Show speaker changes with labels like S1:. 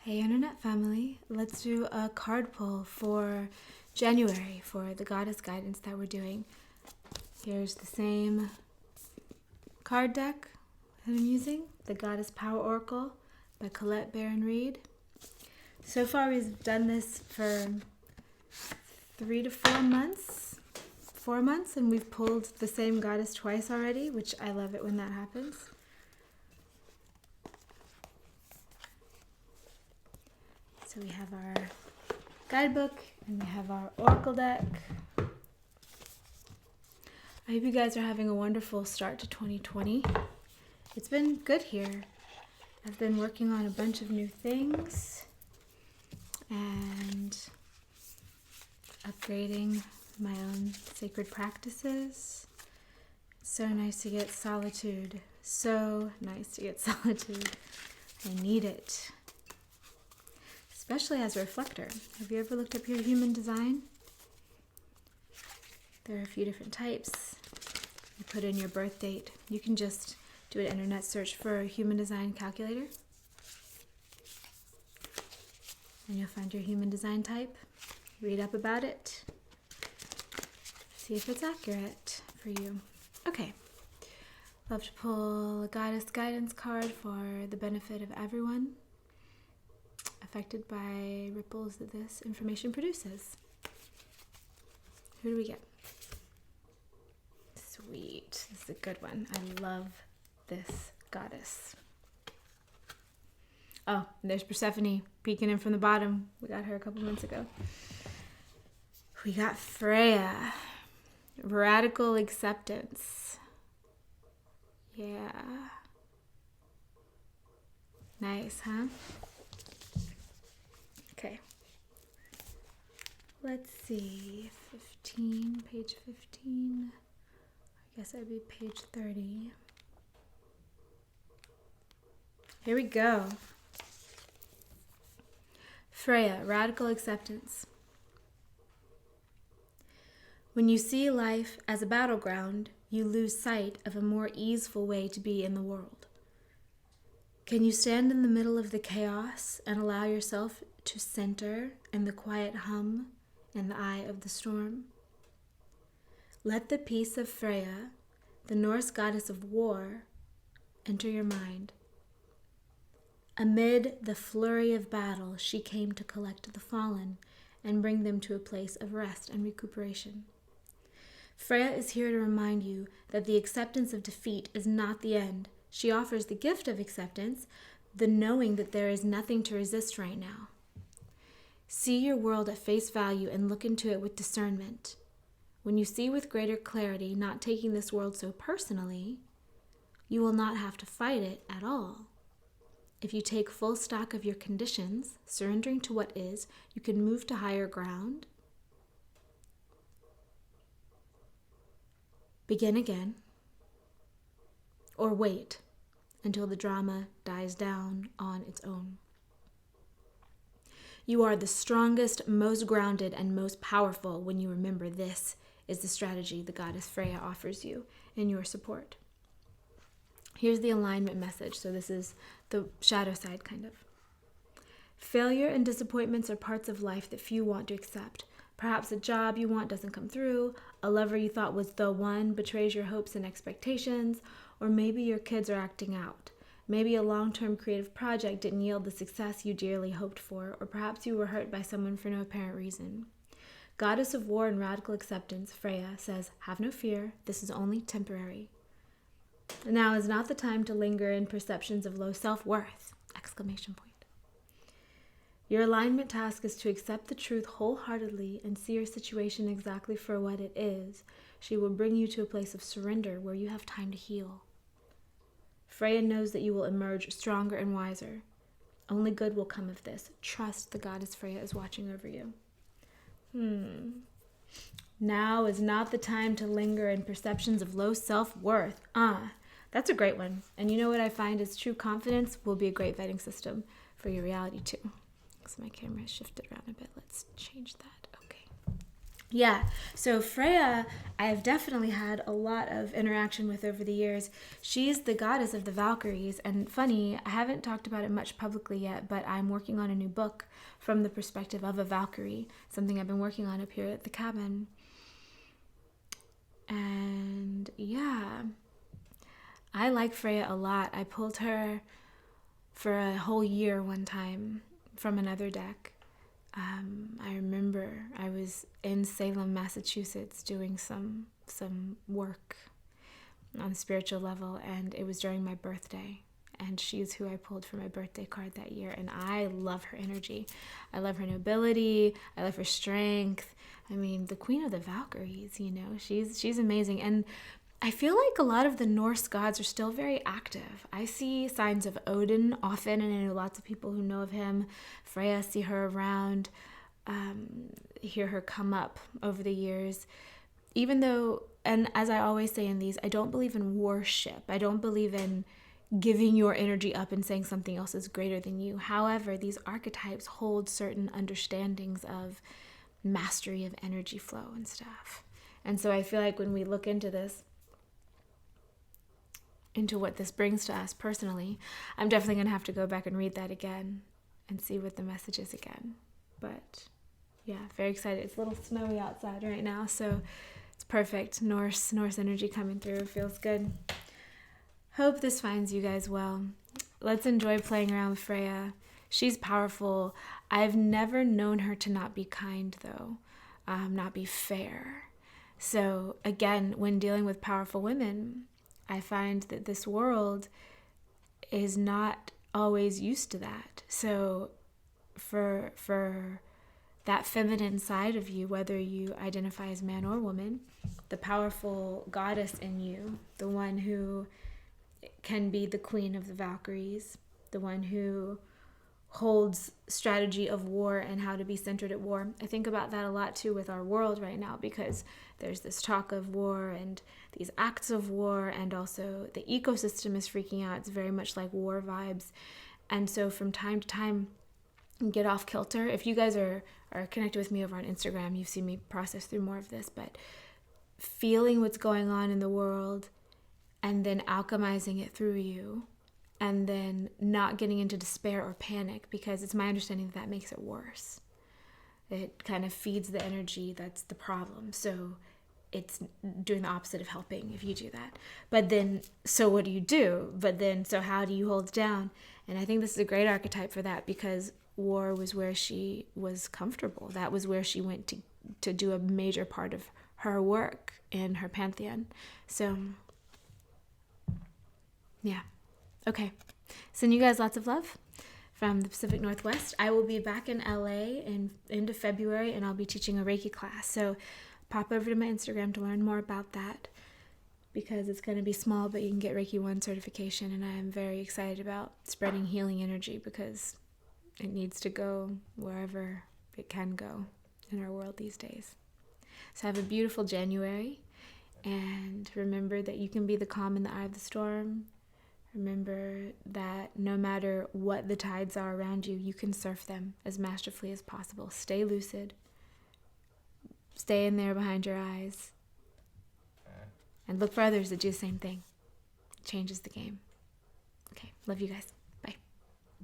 S1: Hey Internet family, let's do a card pull for January for the Goddess Guidance that we're doing. Here's the same card deck that I'm using, the Goddess Power Oracle by Colette Baron-Reid. So far we've done this for 3 to 4 months. 4 months, and we've pulled the same goddess twice already, which I love it when that happens. So we have our guidebook and we have our oracle deck. I hope you guys are having a wonderful start to 2020. It's been good here. I've been working on a bunch of new things and upgrading my own sacred practices. It's so nice to get solitude. So nice to get solitude. I need it. Especially as a reflector. Have you ever looked up your human design? There are a few different types. You put in your birth date. You can just do an internet search for a human design calculator. And you'll find your human design type. Read up about it. See if it's accurate for you. Okay. Love to pull a goddess guidance card for the benefit of everyone affected by ripples that this information produces. Who do we get? Sweet. This is a good one. I love this goddess. Oh, and there's Persephone peeking in from the bottom. We got her a couple months ago. We got Freya. Radical acceptance. Yeah. Nice, huh? Okay. Let's see. 15, page 15. I guess that'd be page 30. Here we go. Freya, radical acceptance. When you see life as a battleground, you lose sight of a more easeful way to be in the world. Can you stand in the middle of the chaos and allow yourself to center in the quiet hum in the eye of the storm? Let the peace of Freya, the Norse goddess of war, enter your mind. Amid the flurry of battle, she came to collect the fallen and bring them to a place of rest and recuperation. Freya is here to remind you that the acceptance of defeat is not the end. She offers the gift of acceptance, the knowing that there is nothing to resist right now. See your world at face value and look into it with discernment. When you see with greater clarity, not taking this world so personally, you will not have to fight it at all. If you take full stock of your conditions, surrendering to what is, you can move to higher ground. Begin again, or wait until the drama dies down on its own. You are the strongest, most grounded, and most powerful when you remember this is the strategy the goddess Freya offers you in your support. Here's the alignment message. So this is the shadow side, kind of. Failure and disappointments are parts of life that few want to accept. Perhaps a job you want doesn't come through, a lover you thought was the one betrays your hopes and expectations, or maybe your kids are acting out. Maybe a long-term creative project didn't yield the success you dearly hoped for, or perhaps you were hurt by someone for no apparent reason. Goddess of war and radical acceptance, Freya says, have no fear, this is only temporary. Now is not the time to linger in perceptions of low self-worth! Exclamation point. Your alignment task is to accept the truth wholeheartedly and see your situation exactly for what it is. She will bring you to a place of surrender where you have time to heal. Freya knows that you will emerge stronger and wiser. Only good will come of this. Trust the goddess Freya is watching over you. Now is not the time to linger in perceptions of low self-worth. That's a great one. And you know what I find is true confidence will be a great vetting system for your reality too. So my camera has shifted around a bit. Let's change that. Okay. Yeah, so Freya, I have definitely had a lot of interaction with over the years. She's the goddess of the Valkyries, and funny, I haven't talked about it much publicly yet, but I'm working on a new book from the perspective of a Valkyrie, something I've been working on up here at the cabin. And yeah, I like Freya a lot. I pulled her for a whole year one time from another deck. I remember I was in Salem, Massachusetts doing some work on a spiritual level, and it was during my birthday, and she's who I pulled for my birthday card that year, and I love her energy. I love her nobility. I love her strength. I mean, the Queen of the Valkyries, you know, she's amazing. And I feel like a lot of the Norse gods are still very active. I see signs of Odin often, and I know lots of people who know of him. Freya, see her around, hear her come up over the years. Even though, and as I always say in these, I don't believe in worship. I don't believe in giving your energy up and saying something else is greater than you. However, these archetypes hold certain understandings of mastery of energy flow and stuff. And so I feel like when we look into this, into what this brings to us personally, I'm definitely going to have to go back and read that again and see what the message is again. But yeah, very excited. It's a little snowy outside right now, so it's perfect. Norse energy coming through. It feels good. Hope this finds you guys well. Let's enjoy playing around with Freya. She's powerful. I've never known her to not be kind, though, not be fair. So again, when dealing with powerful women, I find that this world is not always used to that. So for that feminine side of you, whether you identify as man or woman, the powerful goddess in you, the one who can be the queen of the Valkyries, the one who holds strategy of war and how to be centered at war. I think about that a lot too with our world right now, because there's this talk of war and these acts of war, and also the ecosystem is freaking out. It's very much like war vibes. And so from time to time, get off kilter. If you guys are connected with me over on Instagram, you've seen me process through more of this, but feeling what's going on in the world and then alchemizing it through you, and then not getting into despair or panic, because it's my understanding that makes it worse. It kind of feeds the energy that's the problem. So it's doing the opposite of helping if you do that. But then, so what do you do? But then, so how do you hold it down? And I think this is a great archetype for that, because war was where she was comfortable. That was where she went to do a major part of her work in her pantheon. So, yeah. Okay, send you guys lots of love from the Pacific Northwest. I will be back in LA in end of February, and I'll be teaching a Reiki class. So pop over to my Instagram to learn more about that, because it's going to be small, but you can get Reiki 1 certification, and I am very excited about spreading healing energy, because it needs to go wherever it can go in our world these days. So have a beautiful January, and remember that you can be the calm in the eye of the storm. Remember that no matter what the tides are around you, you can surf them as masterfully as possible. Stay lucid. Stay in there behind your eyes. And look for others that do the same thing. It changes the game. Okay, love you guys.